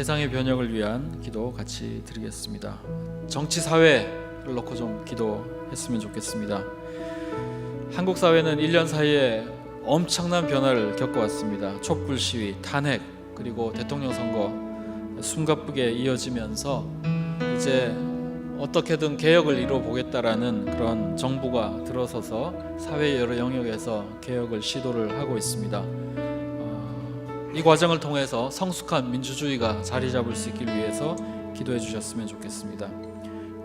세상의 변혁을 위한 기도 같이 드리겠습니다. 정치 사회를 놓고 좀 기도했으면 좋겠습니다. 한국 사회는 1년 사이에 엄청난 변화를 겪어왔습니다. 촛불 시위, 탄핵, 그리고 대통령 선거 숨가쁘게 이어지면서 이제 어떻게든 개혁을 이뤄보겠다라는 그런 정부가 들어서서 사회 여러 영역에서 개혁을 시도를 하고 있습니다. 이 과정을 통해서 성숙한 민주주의가 자리 잡을 수 있길 위해서 기도해 주셨으면 좋겠습니다.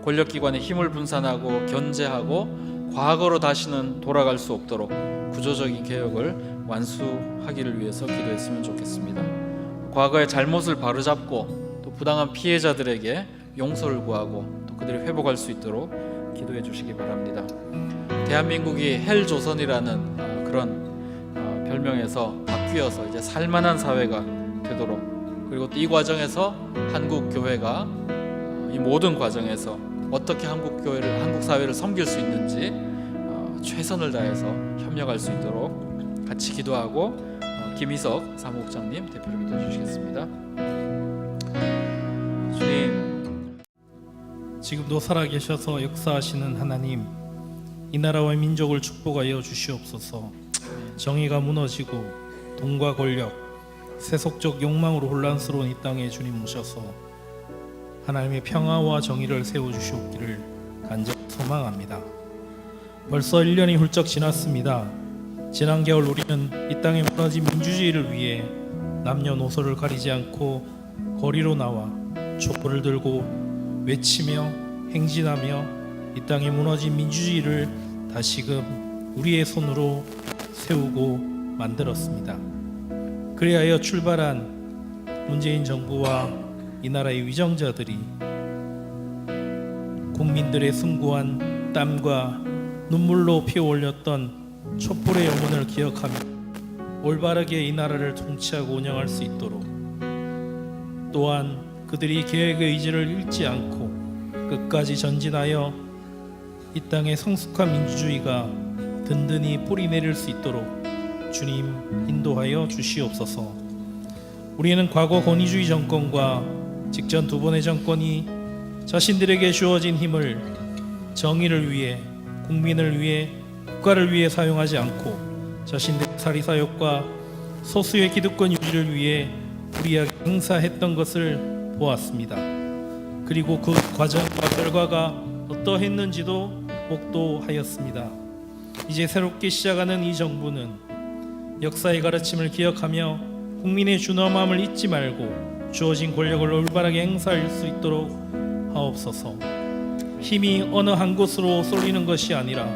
권력기관의 힘을 분산하고 견제하고 과거로 다시는 돌아갈 수 없도록 구조적인 개혁을 완수하기를 위해서 기도했으면 좋겠습니다. 과거의 잘못을 바로잡고 또 부당한 피해자들에게 용서를 구하고 또 그들이 회복할 수 있도록 기도해 주시기 바랍니다. 대한민국이 헬조선이라는 그런 별명에서 바뀌어서 이제 살만한 사회가 되도록, 그리고 또 이 과정에서 한국 교회가 이 모든 과정에서 어떻게 한국 사회를 섬길 수 있는지 최선을 다해서 협력할 수 있도록 같이 기도하고 김희석 사무국장님 대표로 기도해 주시겠습니다. 주님, 지금도 살아계셔서 역사하시는 하나님, 이 나라와 민족을 축복하여 주시옵소서. 정의가 무너지고 돈과 권력, 세속적 욕망으로 혼란스러운 이 땅에 주님 오셔서 하나님의 평화와 정의를 세워주시옵기를 간절히 소망합니다. 벌써 1년이 훌쩍 지났습니다. 지난 겨울 우리는 이 땅에 무너진 민주주의를 위해 남녀노소를 가리지 않고 거리로 나와 촛불을 들고 외치며 행진하며 이 땅에 무너진 민주주의를 다시금 우리의 손으로 세우고 만들었습니다. 그리하여 출발한 문재인 정부와 이 나라의 위정자들이 국민들의 숭고한 땀과 눈물로 피어올렸던 촛불의 영혼을 기억하며 올바르게 이 나라를 통치하고 운영할 수 있도록, 또한 그들이 계획의 의지를 잃지 않고 끝까지 전진하여 이 땅의 성숙한 민주주의가 든든히 뿌리 내릴 수 있도록 주님 인도하여 주시옵소서. 우리는 과거 권위주의 정권과 직전 두 번의 정권이 자신들에게 주어진 힘을 정의를 위해, 국민을 위해, 국가를 위해 사용하지 않고 자신들의 사리사욕과 소수의 기득권 유지를 위해 불이하게 행사했던 것을 보았습니다. 그리고 그 과정과 결과가 어떠했는지도 목도하였습니다. 이제 새롭게 시작하는 이 정부는 역사의 가르침을 기억하며 국민의 준엄함을 잊지 말고 주어진 권력을 올바르게 행사할 수 있도록 하옵소서. 힘이 어느 한 곳으로 쏠리는 것이 아니라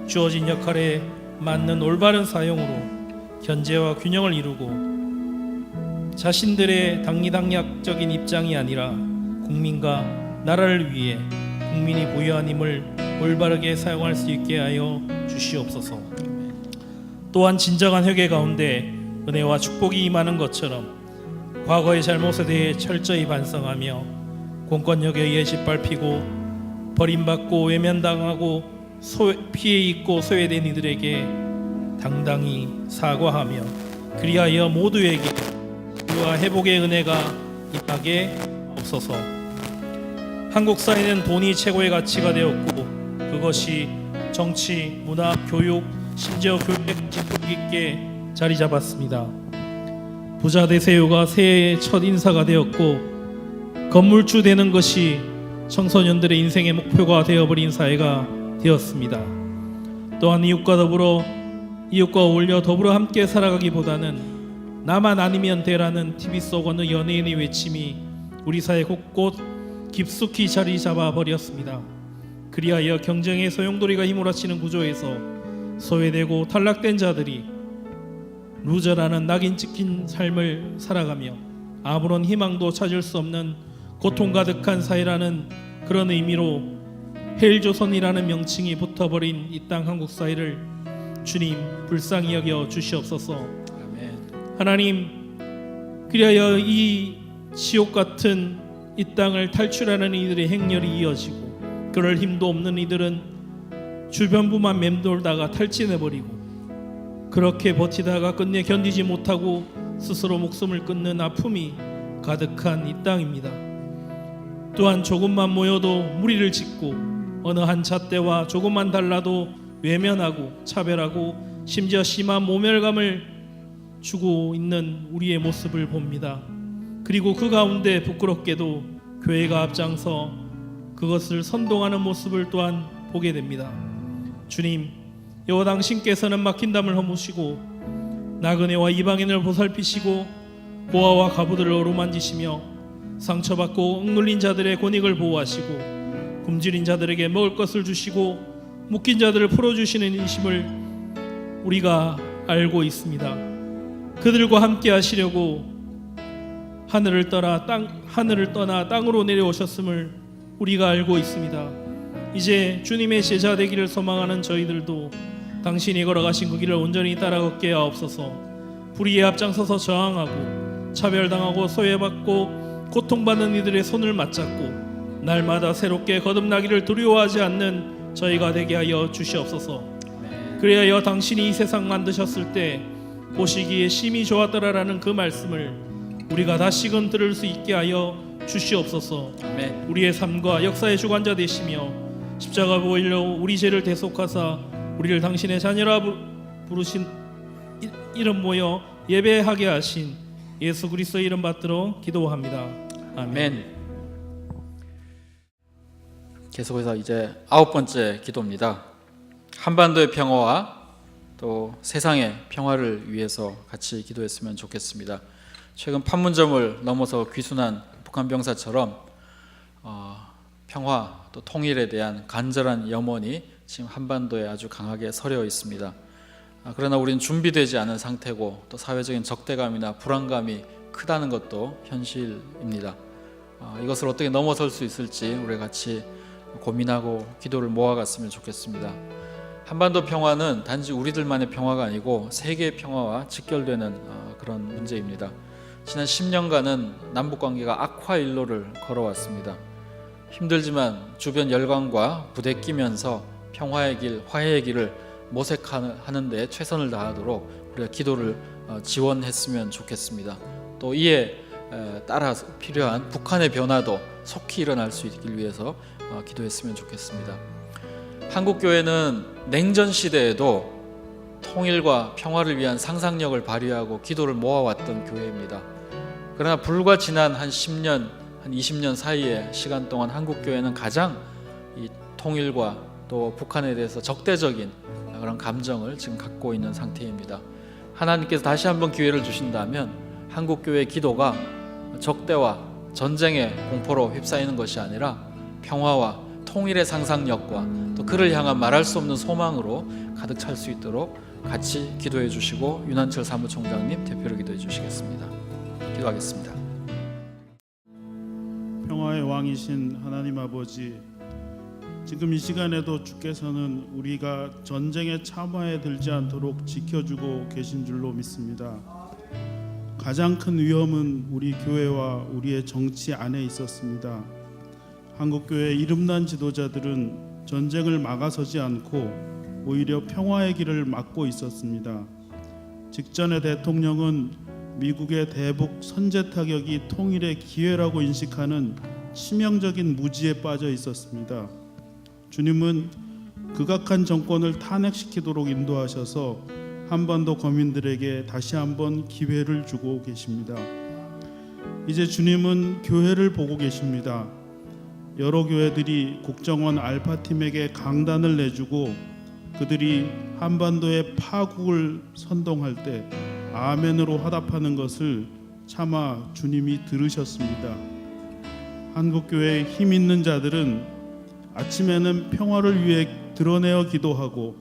주어진 역할에 맞는 올바른 사용으로 견제와 균형을 이루고 자신들의 당리당략적인 입장이 아니라 국민과 나라를 위해 국민이 부여한 힘을 올바르게 사용할 수 있게 하여 주시옵소서. 또한 진정한 회개 가운데 은혜와 축복이 임하는 것처럼 과거의 잘못에 대해 철저히 반성하며 공권력에 의해 짓밟히고 버림받고 외면당하고 피해 입고 소외된 이들에게 당당히 사과하며 그리하여 모두에게 치유와 회복의 은혜가 임하게 없어서. 한국 사회는 돈이 최고의 가치가 되었고 그것이 정치, 문화, 교육, 심지어 교육에 깊이 있게 자리 잡았습니다. 부자 대세요가 새해의 첫 인사가 되었고 건물주 되는 것이 청소년들의 인생의 목표가 되어버린 사회가 되었습니다. 또한 이웃과 어울려 더불어 함께 살아가기보다는 나만 아니면 되라는 TV 속 어느 연예인의 외침이 우리 사회 곳곳 깊숙이 자리 잡아 버렸습니다. 그리하여 경쟁의 소용돌이가 휘몰아치는 구조에서 소외되고 탈락된 자들이 루저라는 낙인 찍힌 삶을 살아가며 아무런 희망도 찾을 수 없는 고통 가득한 사회라는 그런 의미로 헬조선이라는 명칭이 붙어버린 이 땅 한국 사회를 주님 불쌍히 여겨 주시옵소서. 아멘. 하나님, 그리하여 이 지옥 같은 이 땅을 탈출하는 이들의 행렬이 이어지고 그럴 힘도 없는 이들은 주변부만 맴돌다가 탈진해버리고 그렇게 버티다가 끝내 견디지 못하고 스스로 목숨을 끊는 아픔이 가득한 이 땅입니다. 또한 조금만 모여도 무리를 짓고 어느 한 잣대와 조금만 달라도 외면하고 차별하고 심지어 심한 모멸감을 주고 있는 우리의 모습을 봅니다. 그리고 그 가운데 부끄럽게도 교회가 앞장서 그것을 선동하는 모습을 또한 보게 됩니다. 주님, 여호와 당신께서는 막힌 담을 허무시고 나그네와 이방인을 보살피시고 고아와 가부들을 어루만지시며 상처받고 억눌린 자들의 권익을 보호하시고 굶주린 자들에게 먹을 것을 주시고 묶인 자들을 풀어주시는 이심을 우리가 알고 있습니다. 그들과 함께 하시려고 하늘을 떠나 땅으로 내려오셨음을 우리가 알고 있습니다. 이제 주님의 제자 되기를 소망하는 저희들도 당신이 걸어가신 그 길을 온전히 따라 걷게 하옵소서. 불의에 앞장서서 저항하고 차별당하고 소외받고 고통받는 이들의 손을 맞잡고 날마다 새롭게 거듭나기를 두려워하지 않는 저희가 되게 하여 주시옵소서. 그리하여 당신이 이 세상 만드셨을 때 보시기에 심히 좋았더라라는 그 말씀을 우리가 다시금 들을 수 있게 하여 주시옵소서. 아멘. 우리의 삶과 역사의 주관자 되시며 십자가 보일러 우리 죄를 대속하사 우리를 당신의 자녀라 부르신 이름 모여 예배하게 하신 예수 그리스도의 이름 받들어 기도합니다. 아멘. 계속해서 이제 9번째 기도입니다. 한반도의 평화와 또 세상의 평화를 위해서 같이 기도했으면 좋겠습니다. 최근 판문점을 넘어서 귀순한 북한 병사처럼 평화 또 통일에 대한 간절한 염원이 지금 한반도에 아주 강하게 서려 있습니다. 그러나 우리는 준비되지 않은 상태고 또 사회적인 적대감이나 불안감이 크다는 것도 현실입니다. 이것을 어떻게 넘어설 수 있을지 우리 같이 고민하고 기도를 모아갔으면 좋겠습니다. 한반도 평화는 단지 우리들만의 평화가 아니고 세계의 평화와 직결되는 그런 문제입니다. 지난 10년간은 남북관계가 악화일로를 걸어왔습니다. 힘들지만 주변 열강과 부대끼면서 평화의 길, 화해의 길을 모색하는 데 최선을 다하도록 우리가 기도를 지원했으면 좋겠습니다. 또 이에 따라 필요한 북한의 변화도 속히 일어날 수 있길 위해서 기도했으면 좋겠습니다. 한국교회는 냉전 시대에도 통일과 평화를 위한 상상력을 발휘하고 기도를 모아왔던 교회입니다. 그러나 불과 지난 한 10년, 한 20년 사이의 시간 동안 한국교회는 가장 이 통일과 또 북한에 대해서 적대적인 그런 감정을 지금 갖고 있는 상태입니다. 하나님께서 다시 한번 기회를 주신다면 한국교회의 기도가 적대와 전쟁의 공포로 휩싸이는 것이 아니라 평화와 통일의 상상력과 또 그를 향한 말할 수 없는 소망으로 가득 찰 수 있도록 같이 기도해 주시고 윤한철 사무총장님 대표로 기도해 주시겠습니다. 기도하겠습니다. 평화의 왕이신 하나님 아버지, 지금 이 시간에도 주께서는 우리가 전쟁의 참화에 들지 않도록 지켜주고 계신 줄로 믿습니다. 가장 큰 위험은 우리 교회와 우리의 정치 안에 있었습니다. 한국교회 이름난 지도자들은 전쟁을 막아서지 않고 오히려 평화의 길을 막고 있었습니다. 직전의 대통령은 미국의 대북 선제 타격이 통일의 기회라고 인식하는 치명적인 무지에 빠져 있었습니다. 주님은 극악한 정권을 탄핵시키도록 인도하셔서 한반도 거민들에게 다시 한번 기회를 주고 계십니다. 이제 주님은 교회를 보고 계십니다. 여러 교회들이 국정원 알파팀에게 강단을 내주고 그들이 한반도의 파국을 선동할 때 아멘으로 화답하는 것을 차마 주님이 들으셨습니다. 한국교회의 힘 있는 자들은 아침에는 평화를 위해 드러내어 기도하고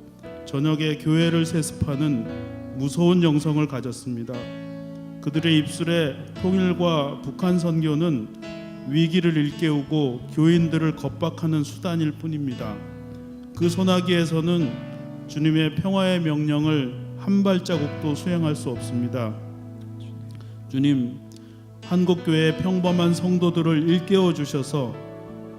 저녁에 교회를 세습하는 무서운 영성을 가졌습니다. 그들의 입술에 통일과 북한 선교는 위기를 일깨우고 교인들을 겁박하는 수단일 뿐입니다. 그 소나기에서는 주님의 평화의 명령을 한 발자국도 수행할 수 없습니다. 주님, 한국교회의 평범한 성도들을 일깨워 주셔서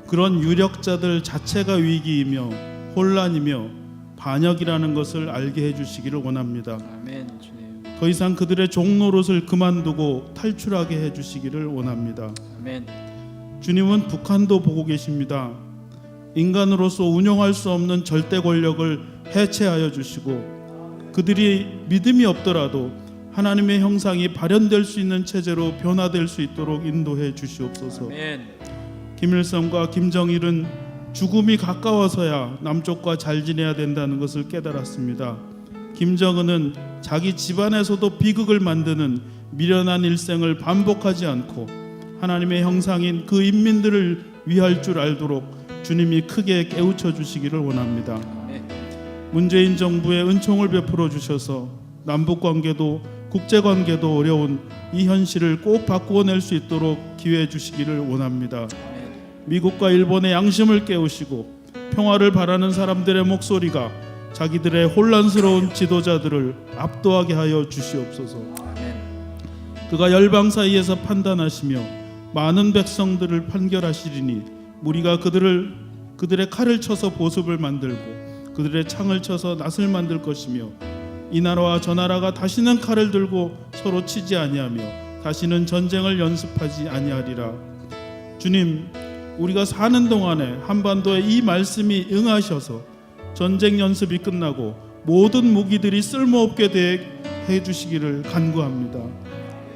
그런 유력자들 자체가 위기이며 혼란이며 반역이라는 것을 알게 해주시기를 원합니다. 아멘. 주님. 더 이상 그들의 종노릇을 그만두고 탈출하게 해주시기를 원합니다. 아멘. 주님은 북한도 보고 계십니다. 인간으로서 운영할 수 없는 절대 권력을 해체하여 주시고 그들이 믿음이 없더라도 하나님의 형상이 발현될 수 있는 체제로 변화될 수 있도록 인도해 주시옵소서. 아멘. 김일성과 김정일은 죽음이 가까워서야 남쪽과 잘 지내야 된다는 것을 깨달았습니다. 김정은은 자기 집안에서도 비극을 만드는 미련한 일생을 반복하지 않고 하나님의 형상인 그 인민들을 위할 줄 알도록 주님이 크게 깨우쳐 주시기를 원합니다. 문재인 정부의 은총을 베풀어 주셔서 남북 관계도 국제 관계도 어려운 이 현실을 꼭 바꾸어낼 수 있도록 기회해 주시기를 원합니다. 미국과 일본의 양심을 깨우시고 평화를 바라는 사람들의 목소리가 자기들의 혼란스러운 지도자들을 압도하게 하여 주시옵소서. 그가 열방 사이에서 판단하시며 많은 백성들을 판결하시리니 무리가 그들의 칼을 쳐서 보습을 만들고 그들의 창을 쳐서 낫을 만들 것이며 이 나라와 저 나라가 다시는 칼을 들고 서로 치지 아니하며 다시는 전쟁을 연습하지 아니하리라. 주님, 우리가 사는 동안에 한반도에 이 말씀이 응하셔서 전쟁 연습이 끝나고 모든 무기들이 쓸모없게 해 주시기를 간구합니다.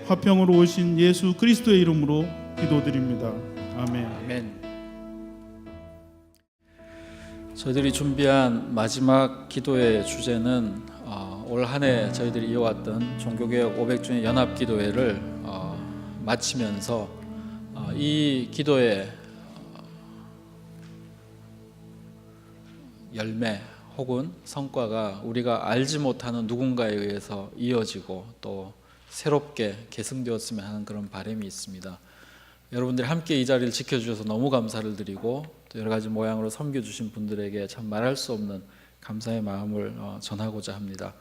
화평으로 오신 예수 그리스도의 이름으로 기도드립니다. 아멘. 아멘. 저희들이 준비한 마지막 기도의 주제는 올 한 해 저희들이 이어왔던 종교개혁 500주년 연합기도회를 마치면서 이 기도의 열매 혹은 성과가 우리가 알지 못하는 누군가에 의해서 이어지고 또 새롭게 계승되었으면 하는 그런 바람이 있습니다. 여러분들이 함께 이 자리를 지켜주셔서 너무 감사를 드리고 또 여러 가지 모양으로 섬겨주신 분들에게 참 말할 수 없는 감사의 마음을 전하고자 합니다.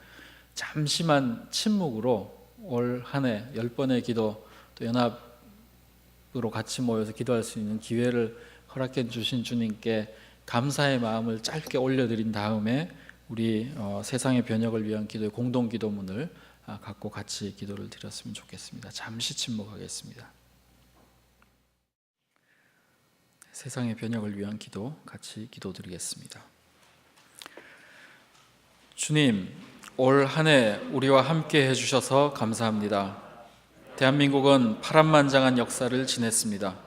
잠시만 침묵으로 올 한 해 10번의 기도 또 연합으로 같이 모여서 기도할 수 있는 기회를 허락해 주신 주님께 감사의 마음을 짧게 올려드린 다음에 우리 세상의 변혁을 위한 기도의 공동기도문을 갖고 같이 기도를 드렸으면 좋겠습니다. 잠시 침묵하겠습니다. 세상의 변혁을 위한 기도 같이 기도드리겠습니다. 주님, 올 한 해 우리와 함께 해주셔서 감사합니다. 대한민국은 파란만장한 역사를 지냈습니다.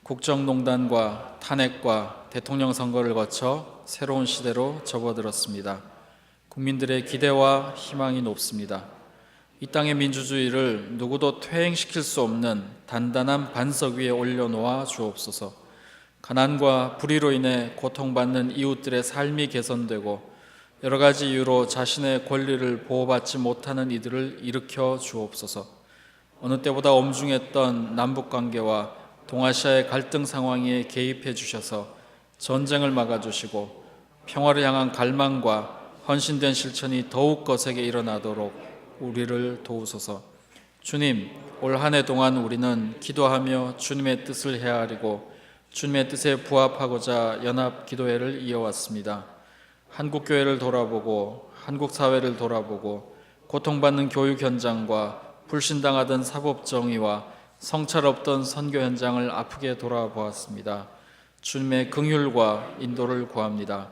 국정농단과 탄핵과 대통령 선거를 거쳐 새로운 시대로 접어들었습니다. 국민들의 기대와 희망이 높습니다. 이 땅의 민주주의를 누구도 퇴행시킬 수 없는 단단한 반석 위에 올려놓아 주옵소서. 가난과 불의로 인해 고통받는 이웃들의 삶이 개선되고 여러 가지 이유로 자신의 권리를 보호받지 못하는 이들을 일으켜 주옵소서. 어느 때보다 엄중했던 남북관계와 동아시아의 갈등 상황에 개입해 주셔서 전쟁을 막아주시고 평화를 향한 갈망과 헌신된 실천이 더욱 거세게 일어나도록 우리를 도우소서. 주님, 올 한 해 동안 우리는 기도하며 주님의 뜻을 헤아리고 주님의 뜻에 부합하고자 연합 기도회를 이어왔습니다. 한국교회를 돌아보고 한국 사회를 돌아보고 고통받는 교육 현장과 불신당하던 사법정의와 성찰 없던 선교 현장을 아프게 돌아보았습니다. 주님의 긍휼과 인도를 구합니다.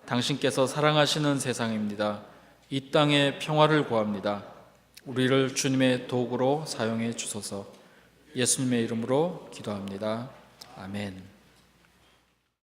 당신께서 사랑하시는 세상입니다. 이 땅의 평화를 구합니다. 우리를 주님의 도구로 사용해 주소서. 예수님의 이름으로 기도합니다. 아멘.